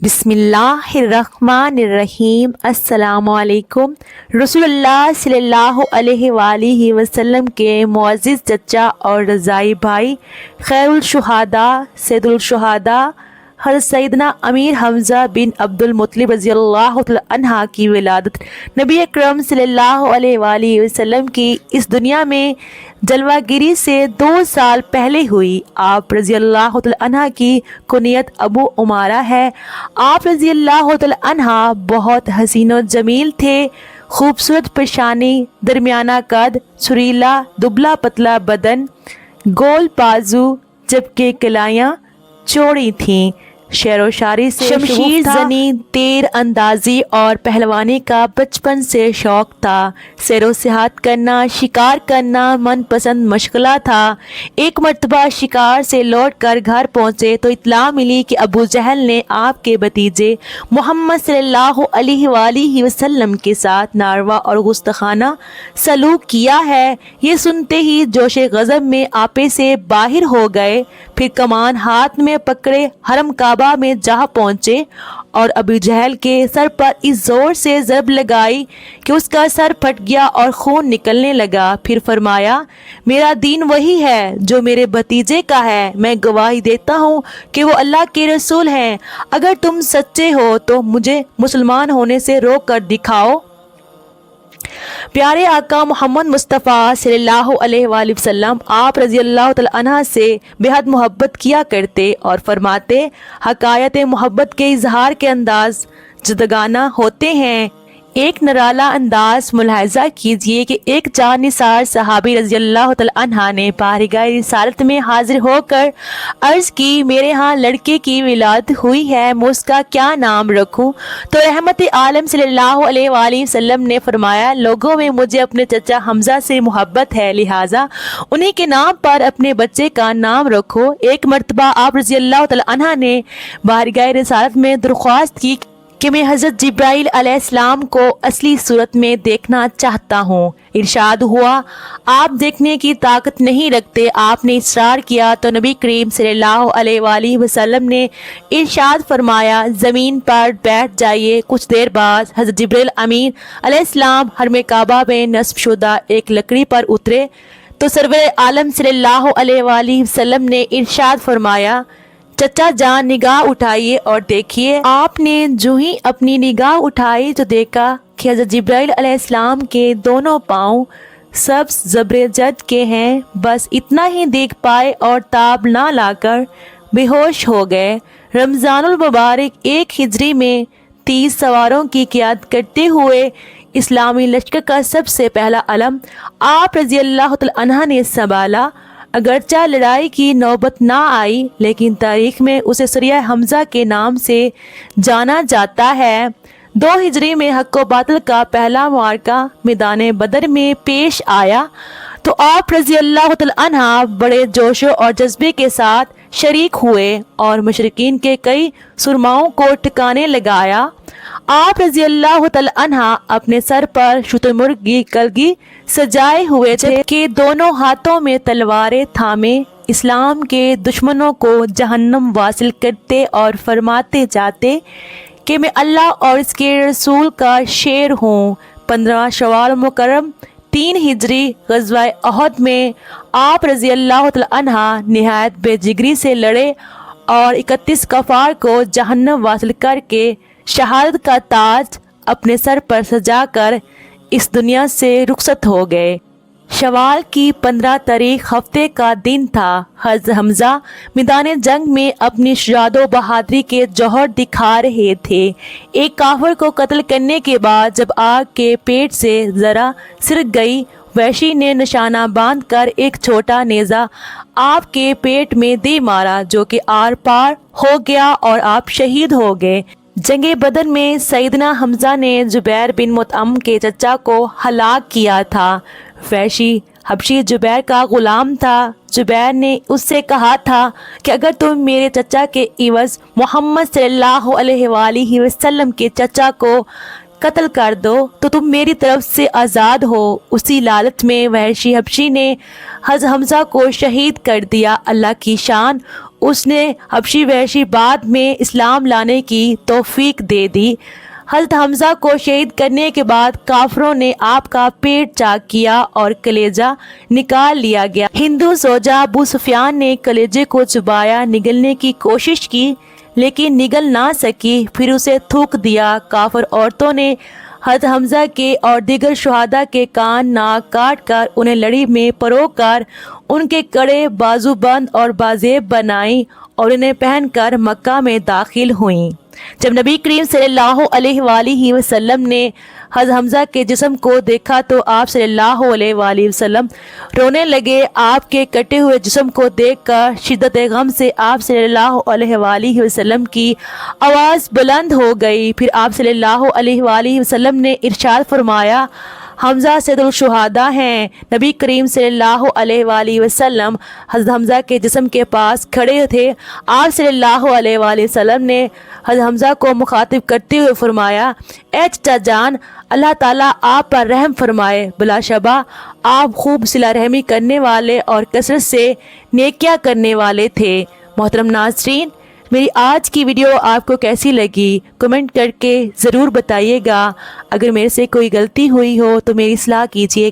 بسم اللہ الرحمن الرحیم۔ السلام علیکم۔ رسول اللہ صلی اللہ علیہ وآلہ وسلم کے معزز چچا اور رضائی بھائی، خیر الشہداء، سید الشہداء حضرت سیدنا امیر حمزہ بن عبد المطلب رضی اللہ عنہ کی ولادت نبی اکرم صلی اللہ علیہ وآلہ وسلم کی اس دنیا میں جلوہ گیری سے 2 سال پہلے ہوئی۔ آپ رضی اللہ عنہ کی کنیت ابو عمارہ ہے۔ آپ رضی اللہ عنہ بہت حسین و جمیل تھے۔ خوبصورت پیشانی، درمیانہ قد، سریلا دبلا پتلا بدن، گول بازو، جبکہ کلائیاں چوڑی تھیں۔ شعر و شاعری سے شمشیر زنی، تیر اندازی اور پہلوانی کا بچپن سے شوق تھا۔ سیر و سیاحت کرنا، شکار کرنا من پسند مشغلہ تھا۔ ایک مرتبہ شکار سے لوٹ کر گھر پہنچے تو اطلاع ملی کہ ابو جہل نے آپ کے بھتیجے محمد صلی اللہ علیہ وآلہ وسلم کے ساتھ ناروا اور گستاخانہ سلوک کیا ہے۔ یہ سنتے ہی جوش غضب میں آپے سے باہر ہو گئے، پھر کمان ہاتھ میں پکڑے حرم کعبہ میں جا پہنچے اور ابو جہل کے سر پر اس زور سے ضرب لگائی کہ اس کا سر پھٹ گیا اور خون نکلنے لگا۔ پھر فرمایا، میرا دین وہی ہے جو میرے بھتیجے کا ہے۔ میں گواہی دیتا ہوں کہ وہ اللہ کے رسول ہیں۔ اگر تم سچے ہو تو مجھے مسلمان ہونے سے روک کر دکھاؤ۔ پیارے آقا محمد مصطفیٰ صلی اللہ علیہ وآلہ وسلم آپ رضی اللہ تعالیٰ عنہ سے بے حد محبت کیا کرتے اور فرماتے، حقائق محبت کے اظہار کے انداز جداگانہ ہوتے ہیں۔ ایک نرالا انداز ملاحظہ کیجئے کہ ایک جاں نثار صحابی رضی اللہ تعالیٰ عنہ نے بارگاہ رسالت میں حاضر ہو کر عرض کی، میرے ہاں لڑکے کی ولادت ہوئی ہے، میں اس کا کیا نام رکھوں؟ تو رحمت عالم صلی اللہ علیہ وآلہ وسلم نے فرمایا، لوگوں میں مجھے اپنے چچا حمزہ سے محبت ہے، لہٰذا انہی کے نام پر اپنے بچے کا نام رکھو۔ ایک مرتبہ آپ رضی اللہ تعالیٰ عنہ نے بارگاہ رسالت میں درخواست کی کہ میں حضرت جبرائیل علیہ السلام کو اصلی صورت میں دیکھنا چاہتا ہوں۔ ارشاد ہوا، آپ دیکھنے کی طاقت نہیں رکھتے۔ آپ نے اصرار کیا تو نبی کریم صلی اللہ علیہ وآلہ وسلم نے ارشاد فرمایا، زمین پر بیٹھ جائیے۔ کچھ دیر بعد حضرت جبرائیل امین علیہ السلام حرم کعبہ میں نصب شدہ ایک لکڑی پر اترے تو سرور عالم صلی اللہ علیہ وآلہ وسلم نے ارشاد فرمایا، چچا جان نگاہ اٹھائیے اور دیکھیے۔ آپ نے جو ہی اپنی نگاہ اٹھائی تو دیکھا کہ حضرت جبرائیل علیہ السلام کے دونوں پاؤں سبز زبرجد کے ہیں۔ بس اتنا ہی دیکھ پائے اور تاب نہ لا کر بے ہوش ہو گئے۔ رمضان المبارک 1 ہجری میں 30 سواروں کی قیادت کرتے ہوئے اسلامی لشکر کا سب سے پہلا علم آپ رضی اللہ تعالیٰ عنہ نے سنبھالا۔ اگرچہ لڑائی کی نوبت نہ آئی لیکن تاریخ میں اسے سریہ حمزہ کے نام سے جانا جاتا ہے۔ 2 ہجری میں حق و باطل کا پہلا معرکہ میدان بدر میں پیش آیا تو آپ رضی اللہ تعالیٰ عنہ بڑے جوش اور جذبے کے ساتھ شریک ہوئے اور مشرکین کے کئی سرماؤں کو ٹھکانے لگایا۔ آپ رضی اللہ تعالیٰ عنہ اپنے سر پر شترمرغ کی کلگی سجائے ہوئے تھے کہ دونوں ہاتھوں میں تلواریں تھامے اسلام کے دشمنوں کو جہنم واصل کرتے اور فرماتے جاتے کہ میں اللہ اور اس کے رسول کا شیر ہوں۔ 15 شوال مکرم 3 ہجری غزوہ احد میں آپ رضی اللہ تعالیٰ عنہ نہایت بے جگری سے لڑے اور 31 کفار کو جہنم واصل کر کے شہادت کا تاج اپنے سر پر سجا کر اس دنیا سے رخصت ہو گئے۔ شوال کی 15 تاریخ ہفتے کا دن تھا۔ حضرت حمزہ میدان جنگ میں اپنی شجاعت و بہادری کے جوہر دکھا رہے تھے۔ ایک کافر کو قتل کرنے کے بعد جب آگ کے پیٹ سے ذرا سرک گئی، وحشی نے نشانہ باندھ کر ایک چھوٹا نیزہ آپ کے پیٹ میں دے مارا جو کہ آر پار ہو گیا اور آپ شہید ہو گئے۔ جنگ بدر میں سیدنا حمزہ نے جبیر بن مطعم کے چچا کو ہلاک کیا تھا۔ وحشی حبشی جبیر کا غلام تھا۔ جبیر نے اس سے کہا تھا کہ اگر تم میرے چچا کے عوض محمد صلی اللہ علیہ وآلہ وسلم کے چچا کو قتل کر دو تو تم میری طرف سے آزاد ہو۔ اسی لالچ میں وحشی حبشی نے حضرت حمزہ کو شہید کر دیا۔ اللہ کی شان، اس نے حبشی وحشی بعد میں اسلام لانے کی توفیق دے دی۔ حضرت حمزہ کو شہید کرنے کے بعد کافروں نے آپ کا پیٹ چاک کیا اور کلیجہ نکال لیا گیا۔ ہندو سوجا ابو سفیان نے کلیجے کو چبایا، نگلنے کی کوشش کی لیکن نگل نہ سکی، پھر اسے تھوک دیا۔ کافر عورتوں نے حضرت حمزہ کے اور دیگر شہداء کے کان ناک کاٹ کر انہیں لڑی میں پرو کر ان کے کڑے بازو بند اور بازیب بنائیں اور انہیں پہن کر مکہ میں داخل ہوئیں۔ جب نبی کریم صلی اللہ علیہ وآلہ وسلم نے حضرت حمزہ کے جسم کو دیکھا تو آپ صلی اللہ علیہ وآلہ وسلم رونے لگے۔ آپ کے کٹے ہوئے جسم کو دیکھ کر شدت غم سے آپ صلی اللہ علیہ وآلہ وسلم کی آواز بلند ہو گئی۔ پھر آپ صلی اللہ علیہ وآلہ وسلم نے ارشاد فرمایا، حمزہ سید الشہداء ہیں۔ نبی کریم صلی اللہ علیہ وآلہ وسلم حضرت حمزہ کے جسم کے پاس کھڑے تھے۔ آپ صلی اللہ علیہ وآلہ وسلم نے حضرت حمزہ کو مخاطب کرتے ہوئے فرمایا، اے چچا جان، اللہ تعالیٰ آپ پر رحم فرمائے۔ بلا شبہ آپ خوب صلہ رحمی کرنے والے اور کثرت سے نیکیاں کرنے والے تھے۔ محترم ناظرین، میری آج کی ویڈیو آپ کو کیسی لگی کمنٹ کر کے ضرور بتائیے گا۔ اگر میرے سے کوئی غلطی ہوئی ہو تو میری اصلاح کیجیے گا۔